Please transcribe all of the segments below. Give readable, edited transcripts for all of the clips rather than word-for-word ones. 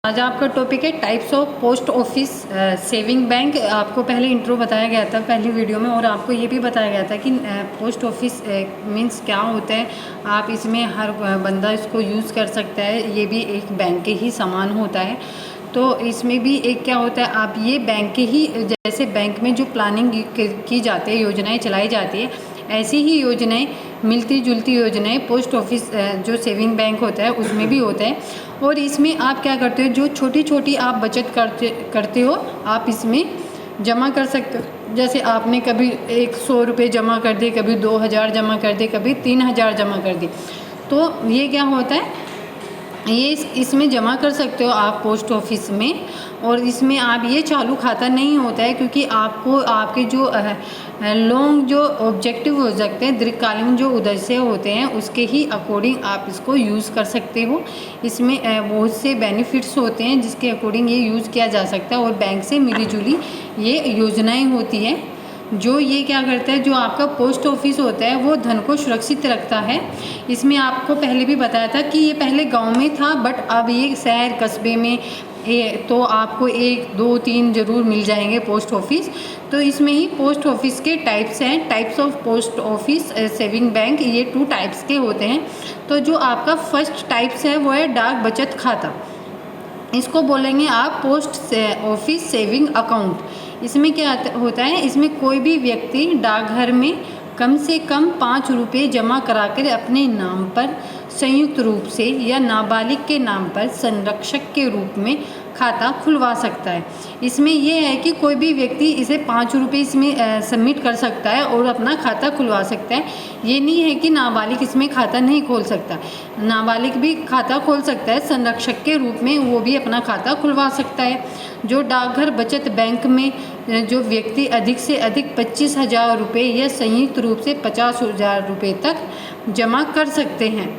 आज आपका टॉपिक है types of post office saving bank. आपको पहले इंट्रो बताया गया था पहली वीडियो में, और आपको ये भी बताया गया था कि पोस्ट ऑफिस मीन्स क्या होता है। आप इसमें हर बंदा इसको यूज़ कर सकता है, ये भी एक बैंक के ही समान होता है। तो इसमें भी एक क्या होता है, आप ये बैंक के ही जैसे बैंक में जो प्लानिंग की जाती है, योजनाएं चलाई जाती है, ऐसी ही योजनाएं मिलती जुलती योजनाएं पोस्ट ऑफिस जो सेविंग बैंक होता है उसमें भी होता है। और इसमें आप क्या करते हो, जो छोटी छोटी आप बचत करते हो आप इसमें जमा कर सकते हो। जैसे आपने कभी 100 रुपये जमा कर दिए, कभी 2000 जमा कर दिए, कभी 3000 जमा कर दिए, तो ये क्या होता है, ये इसमें जमा कर सकते हो आप पोस्ट ऑफिस में। और इसमें आप ये चालू खाता नहीं होता है, क्योंकि आपको आपके जो लॉन्ग जो ऑब्जेक्टिव हो सकते हैं, दीर्घकालीन जो उद्देश्य होते हैं, उसके ही अकॉर्डिंग आप इसको यूज़ कर सकते हो। इसमें बहुत से बेनिफिट्स होते हैं जिसके अकॉर्डिंग ये यूज़ किया जा सकता है, और बैंक से मिली जुली ये योजनाएं होती हैं। जो ये क्या करता है, जो आपका पोस्ट ऑफिस होता है वो धन को सुरक्षित रखता है। इसमें आपको पहले भी बताया था कि ये पहले गांव में था, बट अब ये शहर कस्बे में तो आपको 1 2 3 ज़रूर मिल जाएंगे पोस्ट ऑफिस। तो इसमें ही पोस्ट ऑफिस के टाइप्स हैं, types of post office saving bank, ये 2 टाइप्स के होते हैं। तो जो आपका फर्स्ट टाइप्स है वो है डाक बचत खाता, इसको बोलेंगे आप पोस्ट ऑफिस सेविंग अकाउंट। इसमें क्या होता है, इसमें कोई भी व्यक्ति डाकघर में कम से कम 5 रुपये जमा कराकर अपने नाम पर संयुक्त रूप से या नाबालिग के नाम पर संरक्षक के रूप में खाता खुलवा सकता है। इसमें यह है कि कोई भी व्यक्ति इसे 5 रुपये इसमें सबमिट कर सकता है और अपना खाता खुलवा सकता है। ये नहीं है कि नाबालिग इसमें खाता नहीं खोल सकता, नाबालिग भी खाता खोल सकता है, संरक्षक के रूप में वो भी अपना खाता खुलवा सकता है। जो डाकघर बचत बैंक में जो व्यक्ति अधिक से अधिक 25,000 रुपये या संयुक्त रूप से 50,000 रुपये तक जमा कर सकते हैं।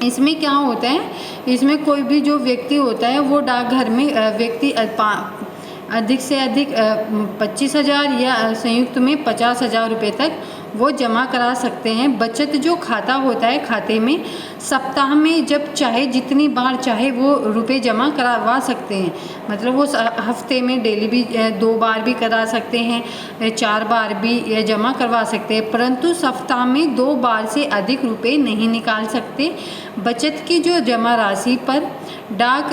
इसमें क्या होता है, इसमें कोई भी जो व्यक्ति होता है वो डाकघर में व्यक्ति अधिक से अधिक 25,000 या संयुक्त में 50,000 रुपये तक वो जमा करा सकते हैं। बचत जो खाता होता है, खाते में सप्ताह में जब चाहे जितनी बार चाहे वो रुपए जमा करवा सकते हैं। मतलब वो हफ्ते में डेली भी 2 बार भी करा सकते हैं, 4 बार भी जमा करवा सकते हैं, परंतु सप्ताह में 2 बार से अधिक रुपए नहीं निकाल सकते। बचत की जो जमा राशि पर डाक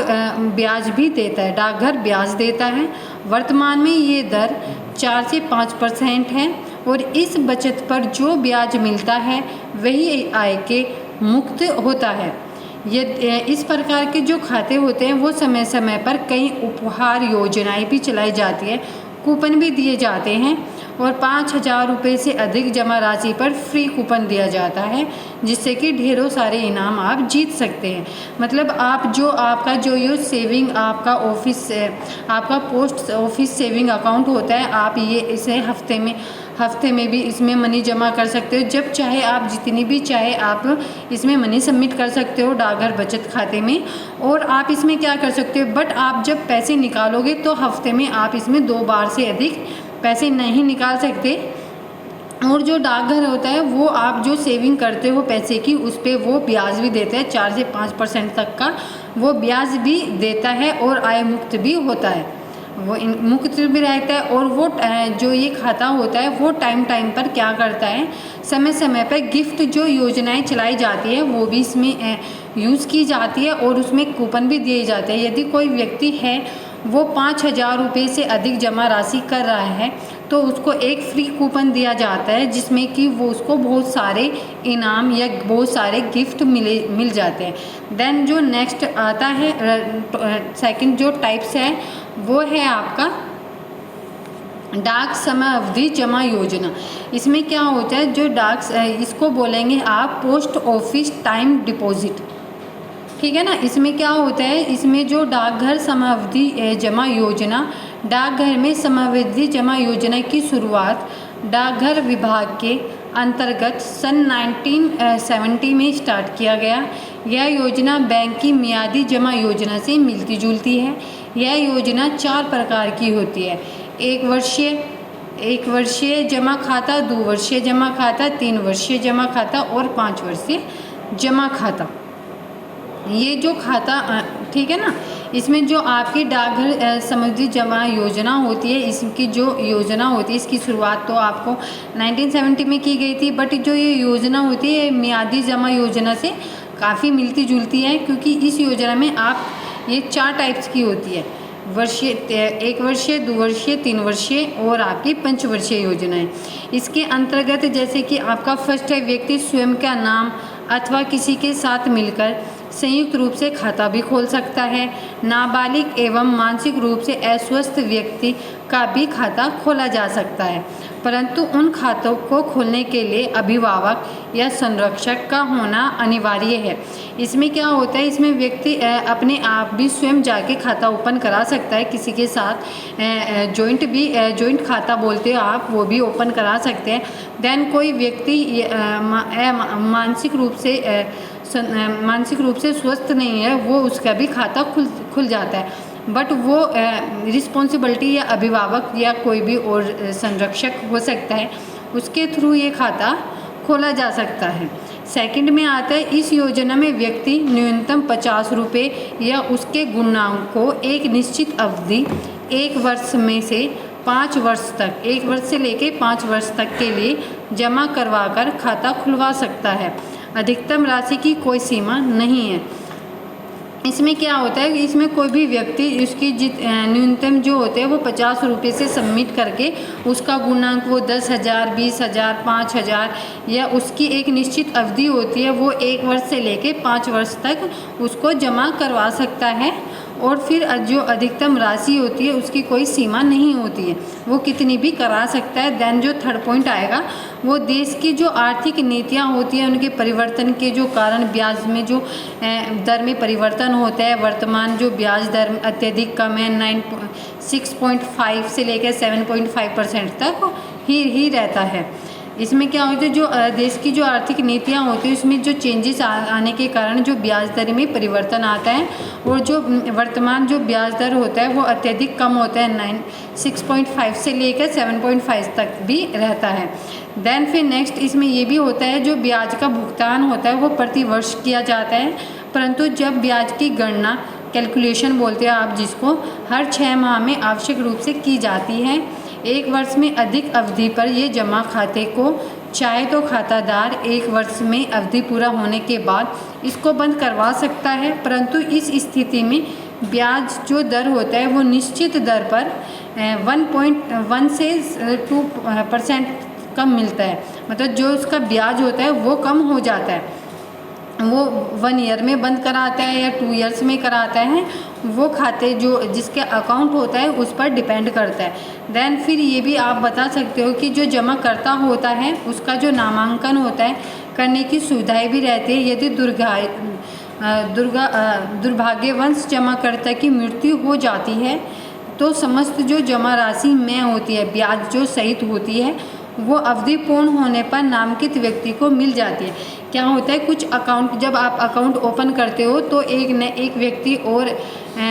ब्याज भी देता है, डाकघर ब्याज देता है। वर्तमान में ये दर 4 से 5% है, और इस बचत पर जो ब्याज मिलता है वही आय के मुक्त होता है। ये इस प्रकार के जो खाते होते हैं वो समय समय पर कई उपहार योजनाएं भी चलाई जाती है, कूपन भी दिए जाते हैं, और 5,000 रुपये से अधिक जमा राशि पर फ्री कूपन दिया जाता है, जिससे कि ढेरों सारे इनाम आप जीत सकते हैं। मतलब आप जो आपका जो ये सेविंग आपका ऑफिस आपका पोस्ट ऑफिस सेविंग अकाउंट होता है, आप ये इसे हफ्ते में भी इसमें मनी जमा कर सकते हो। जब चाहे आप जितनी भी चाहे आप इसमें मनी सबमिट कर सकते हो डाकघर बचत खाते में। और आप इसमें क्या कर सकते हो, बट आप जब पैसे निकालोगे तो हफ्ते में आप इसमें 2 बार से अधिक पैसे नहीं निकाल सकते। और जो डाकघर होता है वो आप जो सेविंग करते हो पैसे की, उस पर वो ब्याज भी देता है, 4 से 5% तक का वो ब्याज भी देता है, और आय मुक्त भी होता है, वो मुक्त भी रहता है। और वो जो ये खाता होता है वो टाइम पर क्या करता है, समय समय पर गिफ्ट जो योजनाएं चलाई जाती है वो भी इसमें यूज़ की जाती है, और उसमें कूपन भी दिए जाते हैं। यदि कोई व्यक्ति है वो 5,000 रुपये से अधिक जमा राशि कर रहा है तो उसको एक फ्री कूपन दिया जाता है, जिसमें कि वो उसको बहुत सारे इनाम या बहुत सारे गिफ्ट मिल जाते हैं। देन जो नेक्स्ट आता है सेकंड जो टाइप्स है वो है आपका डाक समय अवधि जमा योजना। इसमें क्या होता है, जो डाक इसको बोलेंगे आप पोस्ट ऑफिस टाइम डिपॉजिट, ठीक है ना। इसमें क्या होता है, इसमें जो डाकघर समावधि जमा योजना, डाकघर में समावधि जमा योजना की शुरुआत डाकघर विभाग के अंतर्गत सन 1970 में स्टार्ट किया गया। यह योजना बैंक की मियादी जमा योजना से मिलती जुलती है। यह योजना 4 प्रकार की होती है, 1 वर्षीय जमा खाता, 2 वर्षीय जमा खाता, 3 वर्षीय जमा खाता और 5 वर्षीय जमा खाता। ये जो खाता ठीक है ना, इसमें जो आपकी डाकघर सामग्री जमा योजना होती है, इसकी जो योजना होती है इसकी शुरुआत तो आपको 1970 में की गई थी, बट जो ये योजना होती है मियादी जमा योजना से काफ़ी मिलती जुलती है, क्योंकि इस योजना में आप ये 4 टाइप्स की होती है, वर्षीय, 1 वर्षीय, 2 वर्षीय, 3 वर्षीय और आपकी 5 वर्षीय योजनाएं। इसके अंतर्गत जैसे कि आपका फर्स्ट है, व्यक्ति स्वयं का नाम अथवा किसी के साथ मिलकर संयुक्त रूप से खाता भी खोल सकता है। नाबालिग एवं मानसिक रूप से अस्वस्थ व्यक्ति का भी खाता खोला जा सकता है, परंतु उन खातों को खोलने के लिए अभिभावक या संरक्षक का होना अनिवार्य है। इसमें क्या होता है, इसमें व्यक्ति अपने आप भी स्वयं जाके खाता ओपन करा सकता है, किसी के साथ जॉइंट खाता बोलते हो आप, वो भी ओपन करा सकते हैं। देन कोई व्यक्ति मानसिक रूप से स्वस्थ नहीं है, वो उसका भी खाता खुल जाता है, बट वो रिस्पॉन्सिबिलिटी या अभिभावक या कोई भी और संरक्षक हो सकता है, उसके थ्रू ये खाता खोला जा सकता है। सेकंड में आता है, इस योजना में व्यक्ति न्यूनतम 50 रुपये या उसके गुणांक को एक निश्चित अवधि 1 वर्ष में से 5 वर्ष तक, 1 वर्ष से लेके 5 वर्ष तक के लिए जमा करवाकर खाता खुलवा सकता है। अधिकतम राशि की कोई सीमा नहीं है। इसमें क्या होता है कि इसमें कोई भी व्यक्ति उसकी न्यूनतम जो होते हैं वो 50 रुपये से सबमिट करके उसका गुणांक वो 10,000, 20,000, 5,000 या उसकी एक निश्चित अवधि होती है, वो 1 वर्ष से लेके 5 वर्ष तक उसको जमा करवा सकता है। और फिर जो अधिकतम राशि होती है उसकी कोई सीमा नहीं होती है, वो कितनी भी करा सकता है। देन जो थर्ड पॉइंट आएगा वो देश की जो आर्थिक नीतियाँ होती हैं उनके परिवर्तन के जो कारण ब्याज में जो दर में परिवर्तन होता है। वर्तमान जो ब्याज दर अत्यधिक कम है, 6.5 से लेकर 7.5% तक ही रहता है। इसमें क्या होता है, जो देश की जो आर्थिक नीतियाँ होती है उसमें जो चेंजेस आने के कारण जो ब्याज दर में परिवर्तन आता है, और जो वर्तमान जो ब्याज दर होता है वो अत्यधिक कम होता है, 6.5 से लेकर 7.5 तक भी रहता है। देन फिर नेक्स्ट इसमें ये भी होता है, जो ब्याज का भुगतान होता है वो प्रति वर्ष किया जाता है, परंतु जब ब्याज की गणना कैलकुलेशन बोलते हैं आप जिसको, हर 6 माह में आवश्यक रूप से की जाती है। 1 वर्ष में अधिक अवधि पर ये जमा खाते को चाहे तो खातादार 1 वर्ष में अवधि पूरा होने के बाद इसको बंद करवा सकता है, परंतु इस स्थिति में ब्याज जो दर होता है वो निश्चित दर पर 1.1 से 2% कम मिलता है। मतलब जो उसका ब्याज होता है वो कम हो जाता है। वो 1 ईयर में बंद कराता है या 2 ईयर्स में कराता है, वो खाते जो जिसके अकाउंट होता है उस पर डिपेंड करता है। देन फिर ये भी आप बता सकते हो कि जो जमा करता होता है उसका जो नामांकन होता है करने की सुविधाएं भी रहती है। यदि दुर्भाग्यवश जमाकर्ता की मृत्यु हो जाती है तो समस्त जो जमा राशि में होती है, ब्याज जो सहित होती है, वो अवधि पूर्ण होने पर नामांकित व्यक्ति को मिल जाती है। क्या होता है, कुछ अकाउंट जब आप अकाउंट ओपन करते हो तो एक व्यक्ति और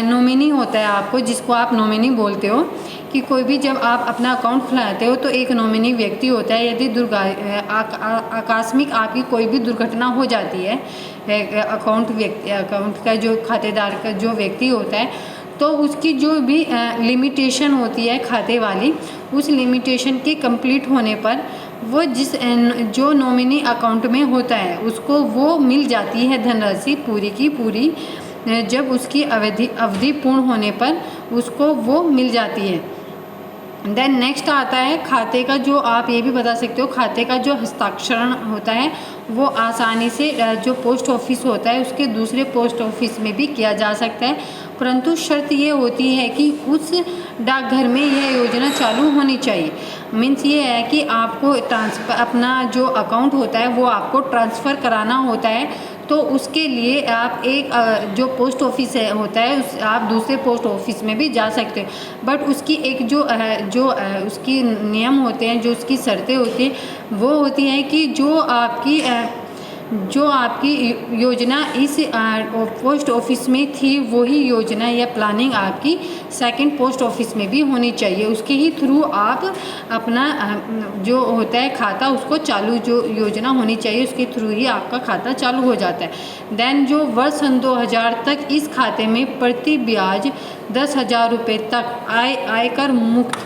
नॉमिनी होता है आपको, जिसको आप नॉमिनी बोलते हो, कि कोई भी जब आप अपना अकाउंट खुलाते हो तो एक नॉमिनी व्यक्ति होता है। यदि आकस्मिक आपकी कोई भी दुर्घटना हो जाती है, अकाउंट का जो खातेदार का जो व्यक्ति होता है, तो उसकी जो भी लिमिटेशन होती है खाते वाली, उस लिमिटेशन के कंप्लीट होने पर वो जो नॉमिनी अकाउंट में होता है उसको वो मिल जाती है धनराशि पूरी की पूरी। जब उसकी अवधि पूर्ण होने पर उसको वो मिल जाती है। देन नेक्स्ट आता है खाते का, जो आप ये भी बता सकते हो, खाते का जो हस्ताक्षरण होता है वो आसानी से जो पोस्ट ऑफिस होता है उसके दूसरे पोस्ट ऑफिस में भी किया जा सकता है, परंतु शर्त ये होती है कि उस डाकघर में यह योजना चालू होनी चाहिए। मीन्स ये है कि आपको अपना जो अकाउंट होता है वो आपको ट्रांसफ़र कराना होता है, तो उसके लिए आप एक जो पोस्ट ऑफिस होता है आप दूसरे पोस्ट ऑफिस में भी जा सकते हो, बट उसकी एक जो उसकी नियम होते हैं, जो उसकी शर्तें होती हैं वो होती हैं कि जो आपकी जो आपकी योजना इस पोस्ट ऑफिस में थी वही योजना या प्लानिंग आपकी सेकंड पोस्ट ऑफिस में भी होनी चाहिए। उसके ही थ्रू आप अपना जो होता है खाता उसको चालू, जो योजना होनी चाहिए उसके थ्रू ही आपका खाता चालू हो जाता है। देन जो वर्ष सन 2000 तक इस खाते में प्रति ब्याज 10,000 रुपये तक आयकर मुक्त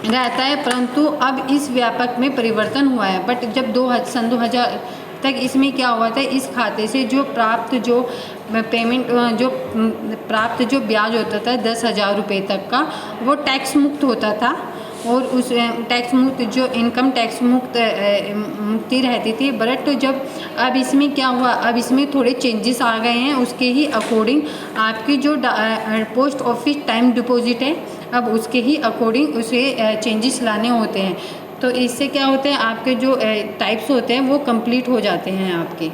रहता है, परंतु अब इस व्यापक में परिवर्तन हुआ है। बट जब सन 2000 तक इसमें क्या हुआ था, इस खाते से जो प्राप्त जो पेमेंट जो प्राप्त जो ब्याज होता था 10,000 रुपये तक का, वो टैक्स मुक्त होता था और उस टैक्स मुक्त जो इनकम टैक्स मुक्ति रहती थी। बट जब अब इसमें क्या हुआ, अब इसमें थोड़े चेंजेस आ गए हैं। उसके ही अकॉर्डिंग आपकी जो पोस्ट ऑफिस टाइम डिपॉजिट है, अब उसके ही अकॉर्डिंग उसे चेंजेस लाने होते हैं। तो इससे क्या होता है, आपके जो टाइप्स होते हैं वो कंप्लीट हो जाते हैं आपके।